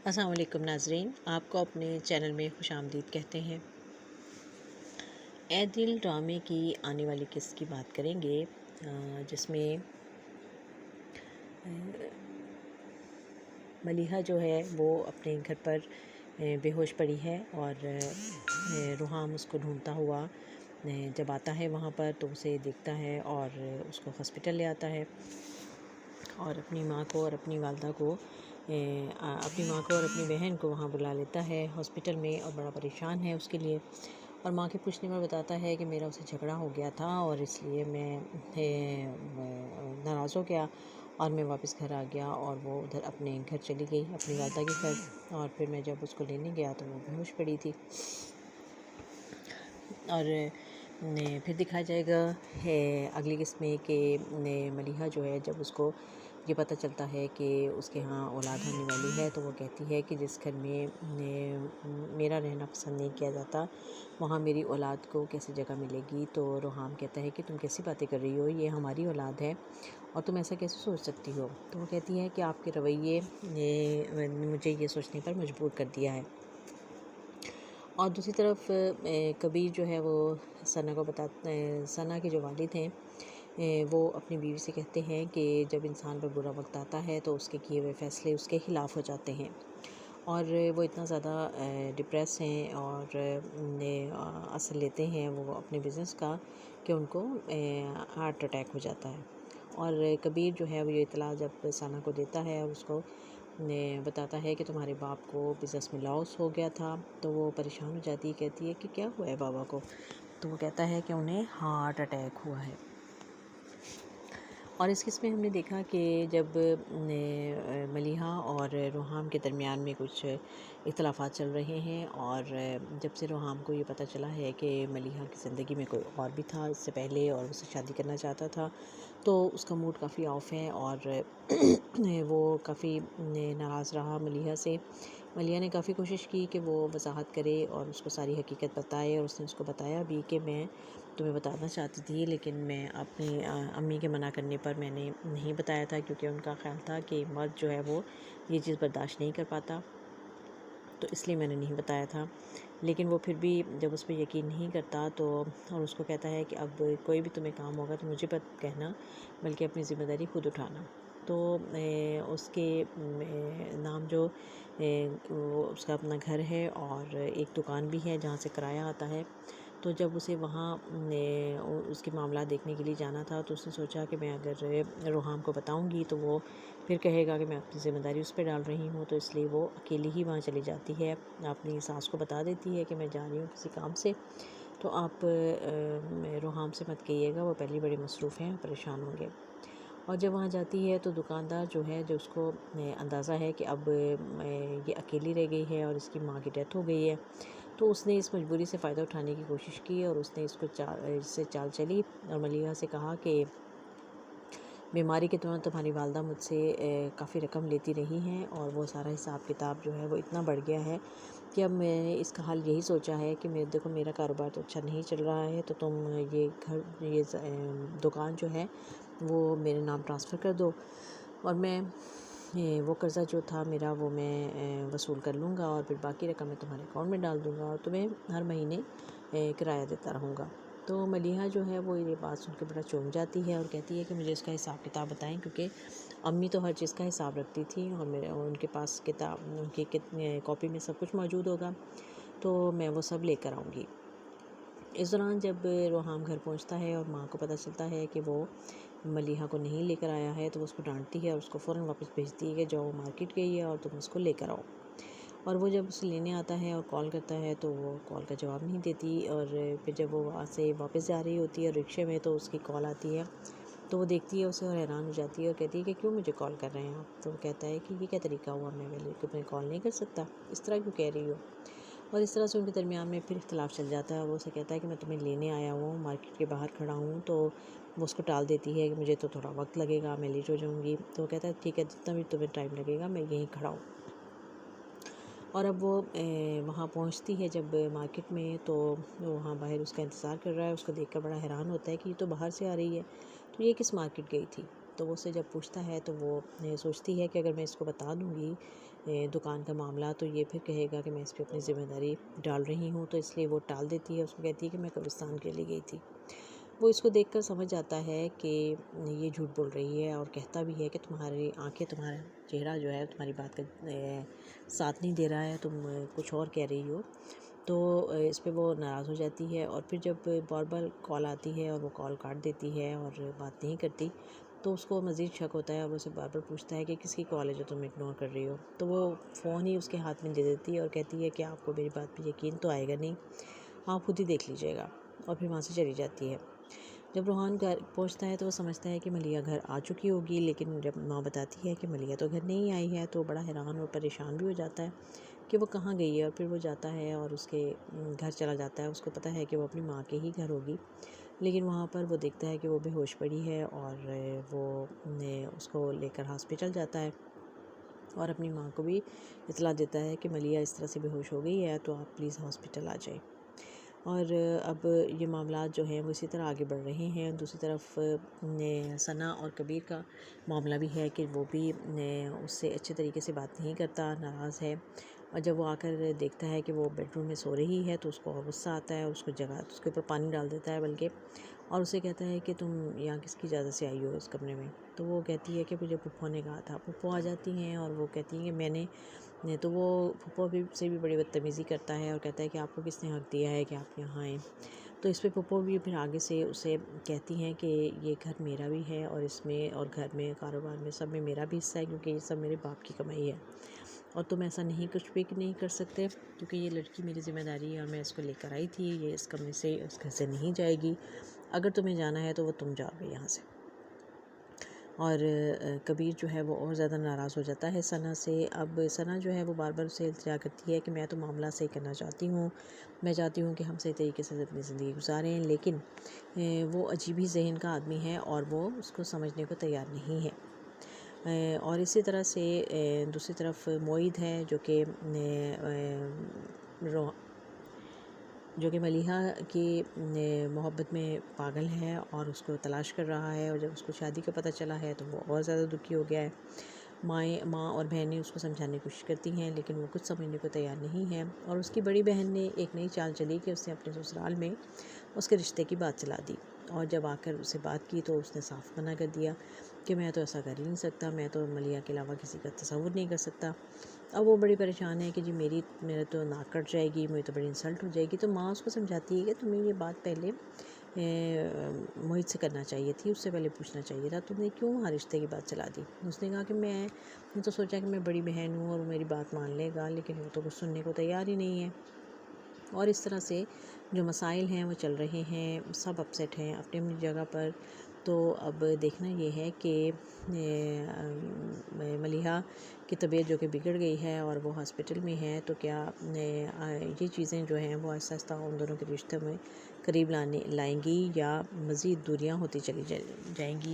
السلام علیکم ناظرین، آپ کو اپنے چینل میں خوش آمدید کہتے ہیں۔ اے دل ڈرامے کی آنے والی قسط کی بات کریں گے، جس میں ملیحہ جو ہے وہ اپنے گھر پر بے ہوش پڑی ہے اور روحام اس کو ڈھونڈتا ہوا جب آتا ہے وہاں پر تو اسے دیکھتا ہے اور اس کو ہاسپٹل لے آتا ہے اور اپنی ماں کو اور اپنی والدہ کو اپنی ماں کو اور اپنی بہن کو وہاں بلا لیتا ہے ہاسپٹل میں، اور بڑا پریشان ہے اس کے لیے، اور ماں کے پوچھنے پر بتاتا ہے کہ میرا اسے جھگڑا ہو گیا تھا اور اس لیے میں ناراض ہو گیا اور میں واپس گھر آ گیا، اور وہ ادھر اپنے گھر چلی گئی، اپنی والدہ کے گھر، اور پھر میں جب اس کو لینے گیا تو وہ بے ہوش پڑی تھی۔ اور پھر دکھایا جائے گا اگلی قسط میں کہ ملیحہ جو ہے جب اس کو یہ پتہ چلتا ہے کہ اس کے ہاں اولاد ہونے والی ہے تو وہ کہتی ہے کہ جس گھر میں میرا رہنا پسند نہیں کیا جاتا وہاں میری اولاد کو کیسے جگہ ملے گی۔ تو روحام کہتا ہے کہ تم کیسی باتیں کر رہی ہو، یہ ہماری اولاد ہے اور تم ایسا کیسے سوچ سکتی ہو۔ تو وہ کہتی ہے کہ آپ کے رویے نے مجھے یہ سوچنے پر مجبور کر دیا ہے۔ اور دوسری طرف کبیر جو ہے وہ ثنا کے جو والد ہیں وہ اپنی بیوی سے کہتے ہیں کہ جب انسان پر برا وقت آتا ہے تو اس کے کیے ہوئے فیصلے اس کے خلاف ہو جاتے ہیں، اور وہ اتنا زیادہ ڈپریس ہیں اور اثر لیتے ہیں وہ اپنے بزنس کا کہ ان کو ہارٹ اٹیک ہو جاتا ہے۔ اور کبیر جو ہے وہ یہ اطلاع جب ثنا کو دیتا ہے اور اس کو بتاتا ہے کہ تمہارے باپ کو بزنس میں لاس ہو گیا تھا، تو وہ پریشان ہو جاتی ہے، کہتی ہے کہ کیا ہوا ہے بابا کو؟ تو وہ کہتا ہے کہ انہیں ہارٹ اٹیک ہوا ہے۔ اور اس قسم میں ہم نے دیکھا کہ جب ملیحہ اور روحام کے درمیان میں کچھ اختلافات چل رہے ہیں، اور جب سے روحام کو یہ پتہ چلا ہے کہ ملیحہ کی زندگی میں کوئی اور بھی تھا اس سے پہلے اور اسے شادی کرنا چاہتا تھا، تو اس کا موڈ کافی آف ہے اور وہ کافی ناراض رہا ملیحہ سے۔ ملیحہ نے کافی کوشش کی کہ وہ وضاحت کرے اور اس کو ساری حقیقت بتائے، اور اس نے اس کو بتایا بھی کہ میں تمہیں بتانا چاہتی تھی لیکن میں اپنی امی کے منع کرنے پر میں نے نہیں بتایا تھا، کیونکہ ان کا خیال تھا کہ مرد جو ہے وہ یہ چیز برداشت نہیں کر پاتا، تو اس لیے میں نے نہیں بتایا تھا۔ لیکن وہ پھر بھی جب اس پہ یقین نہیں کرتا تو اور اس کو کہتا ہے کہ اب کوئی بھی تمہیں کام ہوگا تو مجھے مت کہنا بلکہ اپنی ذمہ داری خود اٹھانا۔ تو اس کے نام جو اس کا اپنا گھر ہے اور ایک دکان بھی ہے جہاں سے کرایہ آتا ہے، تو جب اسے وہاں اس کے معاملات دیکھنے کے لیے جانا تھا تو اس نے سوچا کہ میں اگر روحام کو بتاؤں گی تو وہ پھر کہے گا کہ میں اپنی ذمہ داری اس پہ ڈال رہی ہوں، تو اس لیے وہ اکیلی ہی وہاں چلی جاتی ہے، اپنی ساس کو بتا دیتی ہے کہ میں جا رہی ہوں کسی کام سے، تو آپ روحام سے مت کہیے گا، وہ پہلے بڑے مصروف ہیں، پریشان ہوں گے۔ اور جب وہاں جاتی ہے تو دکاندار جو ہے جو اس کو اندازہ ہے کہ اب یہ اکیلی رہ گئی ہے اور اس کی ماں کی ڈیتھ ہو گئی ہے، تو اس نے اس مجبوری سے فائدہ اٹھانے کی کوشش کی اور اس نے اس سے چال چلی اور ملیحہ سے کہا کہ بیماری کے دوران تمہاری والدہ مجھ سے کافی رقم لیتی رہی ہیں اور وہ سارا حساب کتاب جو ہے وہ اتنا بڑھ گیا ہے کہ اب میں نے اس کا حل یہی سوچا ہے کہ دیکھو میرا کاروبار تو اچھا نہیں چل رہا ہے، تو تم یہ دکان جو ہے وہ میرے نام ٹرانسفر کر دو، اور میں وہ قرضہ جو تھا میرا وہ میں وصول کر لوں گا اور پھر باقی رقم میں تمہارے اکاؤنٹ میں ڈال دوں گا اور تمہیں ہر مہینے کرایہ دیتا رہوں گا۔ تو ملیحہ جو ہے وہ یہ بات سن کے بڑا چونک جاتی ہے اور کہتی ہے کہ مجھے اس کا حساب کتاب بتائیں، کیونکہ امی تو ہر چیز کا حساب رکھتی تھی اور ان کے پاس ان کی کاپی میں سب کچھ موجود ہوگا، تو میں وہ سب لے کر آؤں گی۔ اس دوران جب روحام گھر پہنچتا ہے اور ماں کو پتہ چلتا ہے کہ وہ ملیحہ کو نہیں لے کر آیا ہے تو وہ اس کو ڈانٹتی ہے اور اس کو فوراً واپس بھیجتی ہے کہ جاؤ مارکیٹ گئی ہے اور تم اس کو لے کر آؤ۔ اور وہ جب اسے لینے آتا ہے اور کال کرتا ہے تو وہ کال کا جواب نہیں دیتی، اور پھر جب وہ وہاں سے واپس جا رہی ہوتی ہے رکشے میں تو اس کی کال آتی ہے، تو وہ دیکھتی ہے اسے اور حیران ہو جاتی ہے اور کہتی ہے کہ کیوں مجھے کال کر رہے ہیں آپ؟ تو وہ کہتا ہے کہ یہ کیا طریقہ ہوا، میں کال نہیں کر سکتا، اس طرح کیوں کہہ رہی ہو؟ اور اس طرح سے ان کے درمیان میں پھر اختلاف چل جاتا ہے، وہ اسے کہتا ہے کہ میں تمہیں لینے آیا ہوں، مارکیٹ کے باہر کھڑا ہوں، تو وہ اس کو ٹال دیتی ہے کہ مجھے تو تھوڑا وقت لگے گا، میں لیٹ ہو جاؤں گی، تو وہ کہتا ہے ٹھیک ہے جتنا بھی تمہیں ٹائم لگے گا میں یہیں کھڑا ہوں۔ اور اب وہ وہاں پہنچتی ہے جب مارکیٹ میں تو وہاں باہر اس کا انتظار کر رہا ہے، اس کو دیکھ کر بڑا حیران ہوتا ہے کہ یہ تو باہر سے آ رہی ہے، تو یہ کس مارکیٹ گئی تھی؟ تو وہ اسے جب پوچھتا ہے تو وہ سوچتی ہے کہ اگر میں اس کو بتا دوں گی دکان کا معاملہ تو یہ پھر کہے گا کہ میں اس پہ اپنی ذمہ داری ڈال رہی ہوں، تو اس لیے وہ ٹال دیتی ہے، اس کو کہتی ہے کہ میں قبرستان کے لیے گئی تھی۔ وہ اس کو دیکھ کر سمجھ جاتا ہے کہ یہ جھوٹ بول رہی ہے، اور کہتا بھی ہے کہ تمہاری آنکھیں، تمہارا چہرہ جو ہے تمہاری بات کا ساتھ نہیں دے رہا ہے، تم کچھ اور کہہ رہی ہو۔ تو اس پہ وہ ناراض ہو جاتی ہے، اور پھر جب بار بار کال آتی ہے اور وہ کال کاٹ دیتی ہے اور بات نہیں کرتی، تو اس کو مزید شک ہوتا ہے، اور وہ اسے بار بار پوچھتا ہے کہ کس کی کال ہے جو تم اگنور کر رہی ہو۔ تو وہ فون ہی اس کے ہاتھ میں دے دیتی ہے اور کہتی ہے کہ آپ کو میری بات پہ یقین تو آئے گا نہیں، آپ خود ہی دیکھ لیجیے گا، اور پھر وہاں سے چلی جاتی ہے۔ جب روحان گھر پہنچتا ہے تو وہ سمجھتا ہے کہ ملیحہ گھر آ چکی ہوگی، لیکن جب ماں بتاتی ہے کہ ملیحہ تو گھر نہیں آئی ہے، تو وہ بڑا حیران اور پریشان بھی ہو جاتا ہے کہ وہ کہاں گئی ہے، اور پھر وہ جاتا ہے اور اس کے گھر چلا جاتا ہے۔ اس کو پتہ ہے کہ وہ اپنی ماں کے ہی گھر ہوگی، لیکن وہاں پر وہ دیکھتا ہے کہ وہ بے ہوش پڑی ہے، اور وہ اس کو لے کر ہاسپٹل جاتا ہے، اور اپنی ماں کو بھی اطلاع دیتا ہے کہ ملیحہ اس طرح سے بے ہوش ہو گئی ہے، تو آپ پلیز ہاسپٹل آ جائیں۔ اور اب یہ معاملات جو ہیں وہ اسی طرح آگے بڑھ رہے ہیں۔ دوسری طرف ثنا اور کبیر کا معاملہ بھی ہے کہ وہ بھی اس سے اچھے طریقے سے بات نہیں کرتا، ناراض ہے، اور جب وہ آ کر دیکھتا ہے کہ وہ بیڈ روم میں سو رہی ہے تو اس کو اور غصہ آتا ہے، اور اس کے اوپر پانی ڈال دیتا ہے بلکہ، اور اسے کہتا ہے کہ تم یہاں کس کی اجازت سے آئی ہو اس کمرے میں؟ تو وہ کہتی ہے کہ مجھے پھپھو نے کہا تھا۔ پھپھو آ جاتی ہیں اور وہ کہتی ہیں کہ میں نے، تو وہ پھپھو سے بھی بڑی بدتمیزی کرتا ہے اور کہتا ہے کہ آپ کو کس نے حق دیا ہے کہ آپ یہاں آئیں؟ تو اس پہ پھپھو بھی پھر آگے سے اسے کہتی ہیں کہ یہ گھر میرا بھی ہے، اور اس میں اور گھر میں کاروبار میں سب میں میرا بھی حصہ ہے، کیونکہ یہ سب میرے باپ کی کمائی ہے، اور تم ایسا کچھ بھی نہیں کر سکتے، کیونکہ یہ لڑکی میری ذمہ داری ہے اور میں اس کو لے کر آئی تھی، یہ اس کمرے سے، اس گھر سے نہیں جائے گی، اگر تمہیں جانا ہے تو وہ تم جاؤ گے یہاں سے۔ اور کبیر جو ہے وہ اور زیادہ ناراض ہو جاتا ہے ثنا سے۔ اب ثنا جو ہے وہ بار بار اسے التجا کرتی ہے کہ میں تو معاملہ صحیح کرنا چاہتی ہوں، میں چاہتی ہوں کہ ہم صحیح طریقے سے اپنی زندگی گزاریں، لیکن وہ عجیب ہی ذہن کا آدمی ہے اور وہ اس کو سمجھنے کو تیار نہیں ہے۔ اور اسی طرح سے دوسری طرف معید ہے جو کہ ملیحہ کی محبت میں پاگل ہے اور اس کو تلاش کر رہا ہے، اور جب اس کو شادی کا پتہ چلا ہے تو وہ اور زیادہ دکھی ہو گیا ہے۔ ماں اور بہنیں اس کو سمجھانے کی کوشش کرتی ہیں، لیکن وہ کچھ سمجھنے کو تیار نہیں ہے، اور اس کی بڑی بہن نے ایک نئی چال چلی کہ اس نے اپنے سسرال میں اس کے رشتے کی بات چلا دی، اور جب آ کر اسے بات کی تو اس نے صاف منع کر دیا کہ میں تو ایسا کر ہی نہیں سکتا، میں تو ملیحہ کے علاوہ کسی کا تصور نہیں کر سکتا۔ اب وہ بڑی پریشان ہے کہ جی میرے تو ناک کٹ جائے گی، مجھے تو بڑی انسلٹ ہو جائے گی۔ تو ماں اس کو سمجھاتی ہے کہ تمہیں یہ بات پہلے معید سے کرنا چاہیے تھی، اس سے پہلے پوچھنا چاہیے تھا، تم نے کیوں وہاں رشتے کی بات چلا دی؟ اس نے کہا کہ میں نے تو سوچا کہ میں بڑی بہن ہوں اور وہ میری بات مان لے گا، لیکن وہ تو کچھ سننے کو تیار ہی نہیں ہے۔ اور اس طرح سے جو مسائل ہیں وہ چل رہے ہیں، سب اپسیٹ ہیں اپنی اپنی جگہ پر۔ تو اب دیکھنا یہ ہے کہ ملیحہ کی طبیعت جو کہ بگڑ گئی ہے اور وہ ہاسپٹل میں ہے، تو کیا یہ چیزیں جو ہیں وہ آہستہ آہستہ ان دونوں کے رشتے میں قریب لائیں گی، یا مزید دوریاں ہوتی چلی جائیں گی؟